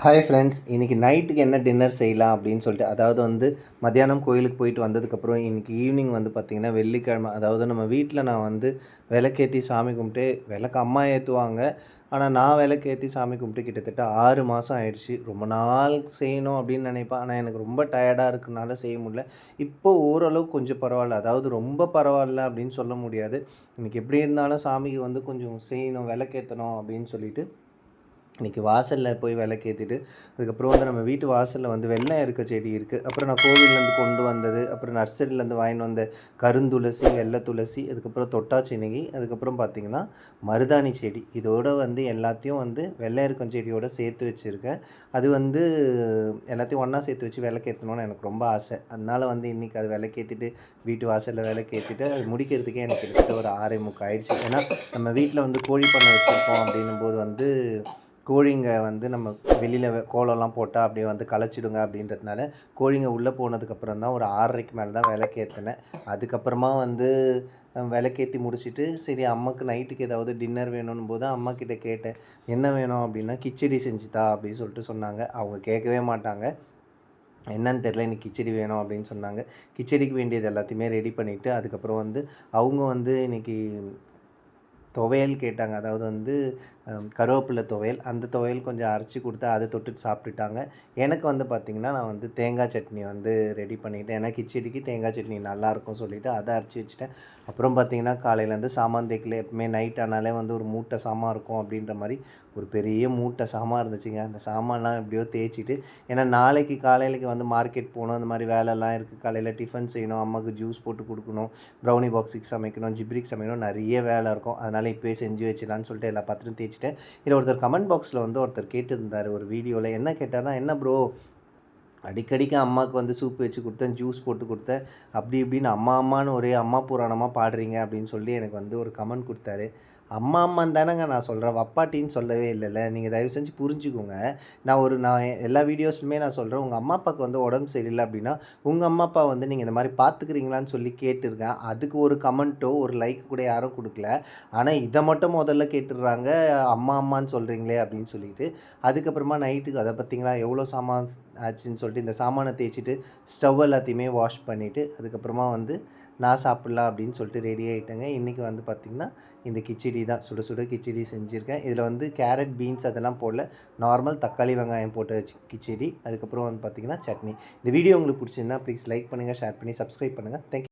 Hi friends, இன்றைக்கி நைட்டுக்கு என்ன டின்னர் செய்யலாம் அப்படின்னு சொல்லிட்டு, அதாவது மத்தியானம் கோயிலுக்கு போயிட்டு வந்ததுக்கப்புறம் இன்றைக்கி ஈவினிங் பார்த்திங்கன்னா வெள்ளிக்கிழமை, அதாவது நம்ம வீட்டில் நான் விளக்கேற்றி சாமி கும்பிட்டு விளக்கு அம்மா ஏற்றுவாங்க. ஆனால் நான் விளக்கேற்றி சாமி கும்பிட்டு கிட்டத்தட்ட 6 மாதம் ஆயிடுச்சு. ரொம்ப நாள் செய்யணும் அப்படின்னு நினைப்பேன். ஆனால் எனக்கு ரொம்ப டயர்டாக இருக்கனால செய்ய முடியல. இப்போ ஓரளவு கொஞ்சம் பரவாயில்ல. அதாவது ரொம்ப பரவாயில்ல அப்படின்னு சொல்ல முடியாது. இன்றைக்கி எப்படி இருந்தாலும் சாமிக்கு கொஞ்சம் செய்யணும், விளக்கேற்றணும் அப்படின்னு சொல்லிட்டு இன்றைக்கி வாசலில் போய் விளக்கேற்றிட்டு, அதுக்கப்புறம் நம்ம வீட்டு வாசலில் வெள்ளை இருக்க செடி இருக்குது. அப்புறம் நான் கோவில்லேருந்து கொண்டு வந்தது, அப்புறம் நர்சரியிலேருந்து வாங்கிட்டு வந்த கருந்துளசி, வெள்ளை துளசி, அதுக்கப்புறம் தொட்டாச்சினிகி, அதுக்கப்புறம் பார்த்திங்கன்னா மருதாணி செடி. இதோடு எல்லாத்தையும் வெள்ளை இருக்கும் செடியோடு சேர்த்து வச்சுருக்கேன். அது எல்லாத்தையும் ஒன்றா சேர்த்து வச்சு விளக்கேற்றணும்னு எனக்கு ரொம்ப ஆசை. அதனால் இன்றைக்கி அது விளக்கேற்றிட்டு வீட்டு வாசலில் விளக்கேற்றிட்டு அது முடிக்கிறதுக்கே எனக்கு கிட்டத்தட்ட ஒரு 6:45 ஆயிடுச்சு. ஏன்னா நம்ம வீட்டில் கோழி பண்ணை வச்சுருக்கோம் அப்படின்னும்போது கோழிங்க நம்ம வெளியில் கோலம்லாம் போட்டால் அப்படியே களைச்சிடுங்க அப்படின்றதுனால கோழிங்க உள்ளே போனதுக்கப்புறம் தான் ஒரு 6:30க்கு மேலே தான் விளக்கேற்றினேன். அதுக்கப்புறமா விளக்கேற்றி முடிச்சுட்டு சரி அம்மாவுக்கு நைட்டுக்கு ஏதாவது டின்னர் வேணும்னு போது அம்மாக்கிட்ட கேட்டேன். என்ன வேணும் அப்படின்னா, கிச்சடி செஞ்சுதா அப்படின்னு சொல்லிட்டு சொன்னாங்க. அவங்க கேட்கவே மாட்டாங்க. என்னன்னு தெரில, இன்றைக்கி கிச்சடி வேணும் அப்படின்னு சொன்னாங்க. கிச்சடிக்கு வேண்டியது எல்லாத்தையுமே ரெடி பண்ணிவிட்டு அதுக்கப்புறம் அவங்க இன்றைக்கி துவையல் கேட்டாங்க. அதாவது கருவேப்பிலை துவையல். அந்த துவையல் கொஞ்சம் அரைச்சி கொடுத்தா அதை தொட்டுட்டு சாப்பிட்டுட்டாங்க. எனக்கு பார்த்திங்கன்னா நான் தேங்காய் சட்னி ரெடி பண்ணிக்கிட்டேன். ஏன்னா கிச்சடிக்கு தேங்காய் சட்னி நல்லாயிருக்கும் சொல்லிவிட்டு அதை அரைச்சி வச்சுட்டேன். அப்புறம் பார்த்திங்கன்னா காலையிலேருந்து சாமான் தேய்க்கல. எப்பவுமே நைட் ஆனாலே ஒரு மூட்டை சாமான் இருக்கும் அப்படின்ற மாதிரி ஒரு பெரிய மூட்டை சாமான் இருந்துச்சுங்க. அந்த சாமான்லாம் எப்படியோ தேய்ச்சிட்டு, ஏன்னா நாளைக்கு காலையிலக்கு மார்க்கெட் போகணும், அந்த மாதிரி வேலைலாம் இருக்குது. காலையில் டிஃபன் செய்யணும், அம்மாவுக்கு ஜூஸ் போட்டு கொடுக்கணும், ப்ரௌனி பாக்ஸுக்கு சமைக்கணும், ஜிப்ரிக்கு சமைக்கணும், நிறைய வேலை இருக்கும். அதனால் இப்போயே செஞ்சு வச்சிடலான்னு சொல்லிட்டு எல்லா பாத்திரம் தேய்ச்சிட்டேன். இதில் ஒருத்தர் கமெண்ட் பாக்ஸில் ஒருத்தர் கேட்டிருந்தார் ஒரு வீடியோவில். என்ன கேட்டார்னா, என்ன ப்ரோ அடிக்கடிக்கு அம்மாவுக்கு சூப் வச்சு கொடுத்தேன், ஜூஸ் போட்டு கொடுத்தேன், அப்படி இப்படின்னு அம்மா அம்மான்னு ஒரே அம்மா புராணமாக பாடுறீங்க அப்படின்னு சொல்லி எனக்கு ஒரு கமெண்ட் கொடுத்தாரு. அம்மா அம்மான்னு தானேங்க நான் சொல்கிறேன், வப்பாட்டின்னு சொல்லவே இல்லைல்ல. நீங்கள் தயவு செஞ்சு புரிஞ்சுக்கோங்க. நான் எல்லா வீடியோஸ்லுமே நான் சொல்கிறேன், உங்கள் அம்மா அப்பாவுக்கு உடம்பு சரியில்லை அப்படின்னா உங்கள் அம்மா அப்பா நீங்கள் இந்த மாதிரி பார்த்துக்கிறீங்களான்னு சொல்லி கேட்டிருக்கேன். அதுக்கு ஒரு கமெண்ட்டோ ஒரு லைக் கூட யாரும் கொடுக்கல. ஆனால் இதை மட்டும் முதல்ல கேட்டுடுறாங்க, அம்மா அம்மான்னு சொல்கிறீங்களே அப்படின்னு சொல்லிட்டு. அதுக்கப்புறமா நைட்டுக்கு அதை பார்த்தீங்களா எவ்வளோ சாமான் ஆச்சுன்னு சொல்லிட்டு இந்த சாமானை தேய்ச்சிட்டு ஸ்டவ் எல்லாத்தையுமே வாஷ் பண்ணிவிட்டு அதுக்கப்புறமா நான் சாப்பிட்லாம் அப்படின்னு சொல்லிட்டு ரெடி ஆகிட்டேங்க. இன்றைக்கி பார்த்திங்கன்னா இந்த கிச்சடி தான், சுட சுட கிச்சடி செஞ்சுருக்கேன். இதில் கேரட், பீன்ஸ் அதெல்லாம் போடல, நார்மல் தக்காளி வெங்காயம் போட்டு கிச்சடி. அதுக்கப்புறம் பார்த்திங்கன்னா சட்னி. இந்த வீடியோ உங்களுக்கு பிடிச்சிருந்தா ப்ளீஸ் லைக் பண்ணுங்கள், ஷேர் பண்ணி சப்ஸ்கிரைப் பண்ணுங்கள். தேங்க்யூ.